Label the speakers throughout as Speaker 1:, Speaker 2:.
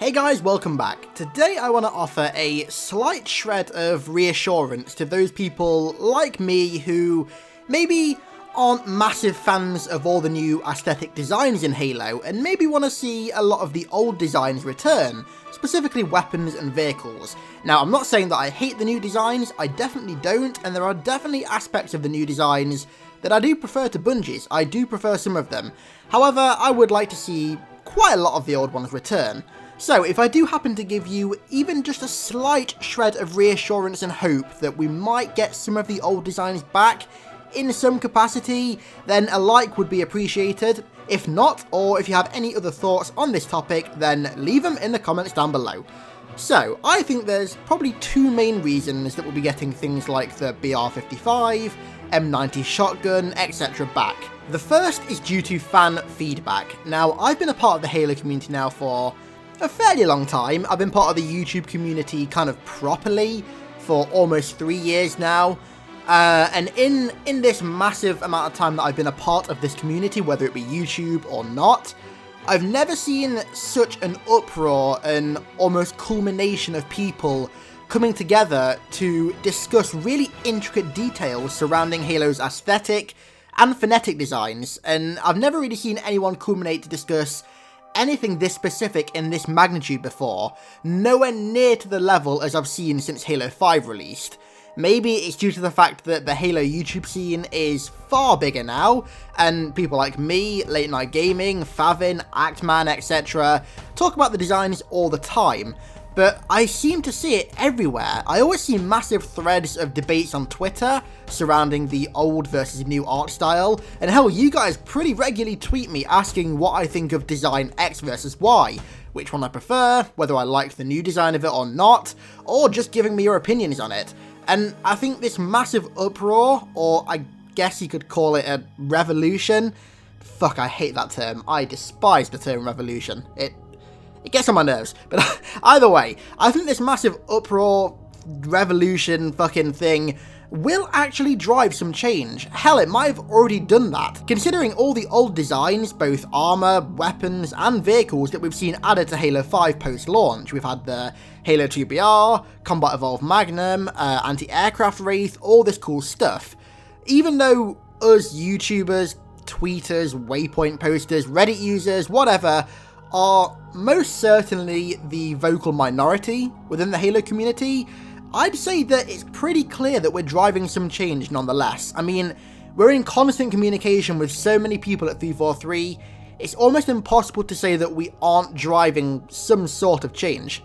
Speaker 1: Hey guys, welcome back. Today I want to offer a slight shred of reassurance to those people like me who maybe aren't massive fans of all the new aesthetic designs in Halo and maybe want to see a lot of the old designs return, specifically weapons and vehicles. Now, I'm not saying that I hate the new designs, I definitely don't, and there are definitely aspects of the new designs that I do prefer to Bungie's. I do prefer some of them. However, I would like to see quite a lot of the old ones return. So, if I do happen to give you even just a slight shred of reassurance and hope that we might get some of the old designs back in some capacity, then a like would be appreciated. If not, or if you have any other thoughts on this topic, then leave them in the comments down below. So, I think there's probably two main reasons that we'll be getting things like the BR-55, M90 shotgun, etc. back. The first is due to fan feedback. Now, I've been a part of the Halo community now for a fairly long time. I've been part of the YouTube community kind of properly for almost 3 years now. And in this massive amount of time that I've been a part of this community, whether it be YouTube or not, I've never seen such an uproar and almost culmination of people coming together to discuss really intricate details surrounding Halo's aesthetic and phonetic designs. And I've never really seen anyone culminate to discuss anything this specific in this magnitude before, nowhere near to the level as I've seen since Halo 5 released. Maybe it's due to the fact that the Halo YouTube scene is far bigger now, and people like me, Late Night Gaming, Favin, Actman, etc. talk about the designs all the time, but I seem to see it everywhere. I always see massive threads of debates on Twitter surrounding the old versus new art style, and hell, you guys pretty regularly tweet me asking what I think of design X versus Y, which one I prefer, whether I liked the new design of it or not, or just giving me your opinions on it. And I think this massive uproar, or I guess you could call it a revolution. Fuck, I hate that term. I despise the term revolution. It gets on my nerves. But either way, I think this massive uproar, revolution fucking thing will actually drive some change. Hell, it might have already done that, considering all the old designs, both armor, weapons, and vehicles that we've seen added to Halo 5 post-launch. We've had the Halo 2BR, Combat Evolved Magnum, Anti-Aircraft Wraith, all this cool stuff. Even though us YouTubers, tweeters, waypoint posters, Reddit users, whatever, are most certainly the vocal minority within the Halo community, I'd say that it's pretty clear that we're driving some change nonetheless. I mean, we're in constant communication with so many people at 343, it's almost impossible to say that we aren't driving some sort of change.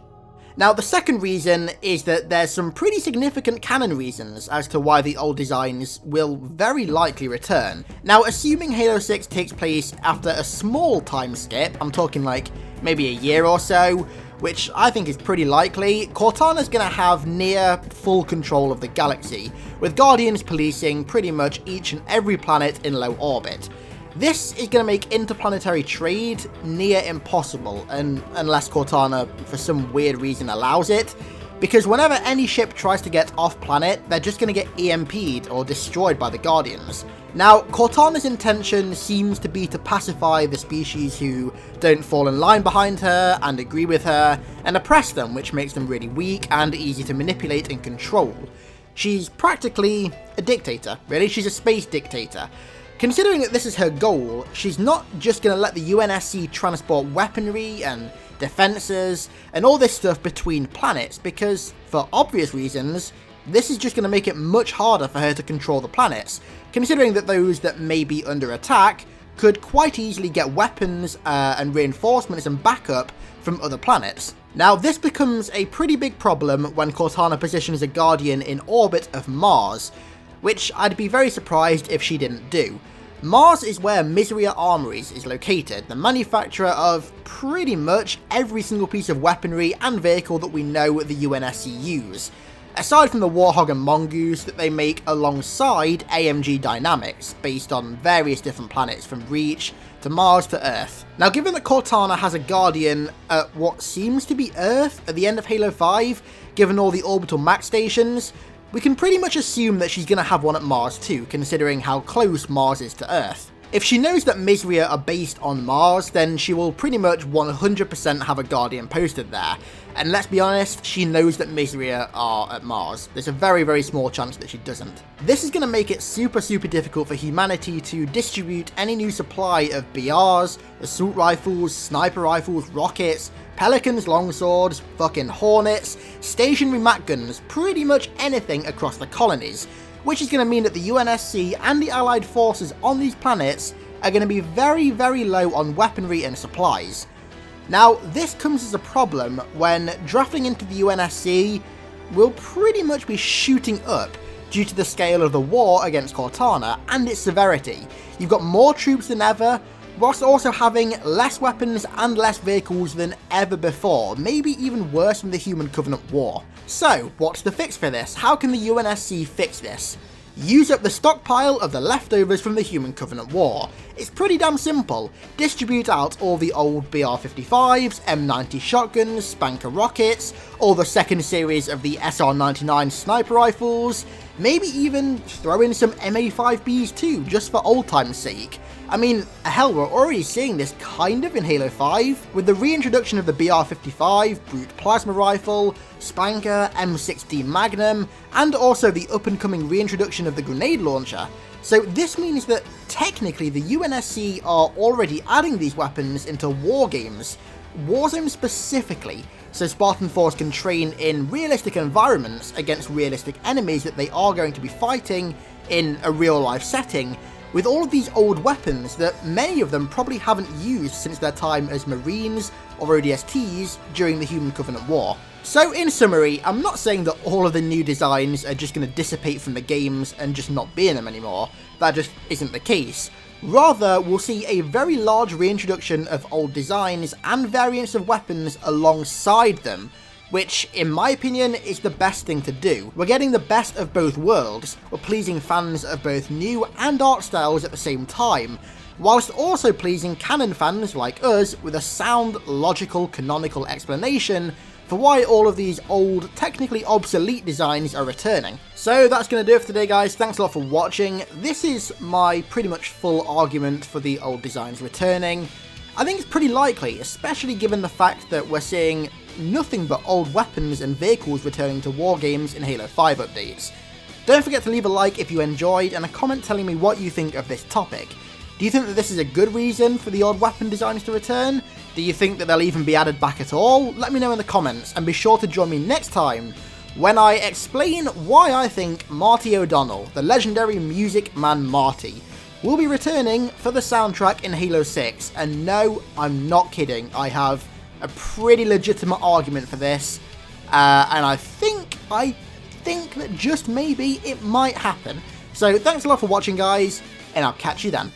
Speaker 1: Now, the second reason is that there's some pretty significant canon reasons as to why the old designs will very likely return. Now, assuming Halo 6 takes place after a small time skip, I'm talking like maybe a year or so, which I think is pretty likely, Cortana's going to have near full control of the galaxy, with Guardians policing pretty much each and every planet in low orbit. This is going to make interplanetary trade near impossible, and unless Cortana for some weird reason allows it, because whenever any ship tries to get off planet, they're just going to get EMP'd or destroyed by the Guardians. Now, Cortana's intention seems to be to pacify the species who don't fall in line behind her and agree with her, and oppress them, which makes them really weak and easy to manipulate and control. She's practically a dictator, really. She's a space dictator. Considering that this is her goal, she's not just going to let the UNSC transport weaponry and defences and all this stuff between planets, because, for obvious reasons, this is just going to make it much harder for her to control the planets, considering that those that may be under attack could quite easily get weapons and reinforcements and backup from other planets. Now, this becomes a pretty big problem when Cortana positions a Guardian in orbit of Mars, which I'd be very surprised if she didn't do. Mars is where Miseria Armories is located, the manufacturer of pretty much every single piece of weaponry and vehicle that we know the UNSC use, aside from the Warhog and Mongoose that they make alongside AMG Dynamics, based on various different planets from Reach to Mars to Earth. Now, given that Cortana has a Guardian at what seems to be Earth at the end of Halo 5, given all the orbital max stations, we can pretty much assume that she's going to have one at Mars too, considering how close Mars is to Earth. If she knows that Misria are based on Mars, then she will pretty much 100% have a Guardian posted there. And let's be honest, she knows that Misria are at Mars. There's a very, very small chance that she doesn't. This is going to make it super, super difficult for humanity to distribute any new supply of BRs, assault rifles, sniper rifles, rockets, Pelicans, longswords, fucking Hornets, stationary mat guns, pretty much anything across the colonies, which is going to mean that the UNSC and the Allied forces on these planets are going to be very, very low on weaponry and supplies. Now, this comes as a problem when drafting into the UNSC will pretty much be shooting up due to the scale of the war against Cortana and its severity. You've got more troops than ever, whilst also having less weapons and less vehicles than ever before, maybe even worse than the Human Covenant War. So, what's the fix for this? How can the UNSC fix this? Use up the stockpile of the leftovers from the Human Covenant War. It's pretty damn simple. Distribute out all the old BR-55s, M90 shotguns, Spanker rockets, all the second series of the SR-99 sniper rifles, maybe even throw in some MA5Bs too, just for old time's sake. I mean, hell, we're already seeing this kind of in Halo 5, with the reintroduction of the BR-55, Brute Plasma Rifle, Spanker, M60 Magnum, and also the up-and-coming reintroduction of the Grenade Launcher. So this means that technically the UNSC are already adding these weapons into Wargames, Warzone specifically, so Spartan Force can train in realistic environments against realistic enemies that they are going to be fighting in a real-life setting, with all of these old weapons that many of them probably haven't used since their time as Marines or ODSTs during the Human Covenant War. So in summary, I'm not saying that all of the new designs are just going to dissipate from the games and just not be in them anymore. That just isn't the case. Rather, we'll see a very large reintroduction of old designs and variants of weapons alongside them, which, in my opinion, is the best thing to do. We're getting the best of both worlds, we're pleasing fans of both new and art styles at the same time, whilst also pleasing canon fans like us with a sound, logical, canonical explanation for why all of these old, technically obsolete designs are returning. So that's going to do it for today, guys. Thanks a lot for watching. This is my pretty much full argument for the old designs returning. I think it's pretty likely, especially given the fact that we're seeing nothing but old weapons and vehicles returning to Wargames in Halo 5 updates. Don't forget to leave a like if you enjoyed and a comment telling me what you think of this topic. Do you think that this is a good reason for the old weapon designs to return? Do you think that they'll even be added back at all? Let me know in the comments, and be sure to join me next time when I explain why I think Marty O'Donnell, the legendary music man Marty, will be returning for the soundtrack in Halo 6. And no, I'm not kidding, I have a pretty legitimate argument for this, and I think that just maybe it might happen. So thanks a lot for watching, guys, and I'll catch you then.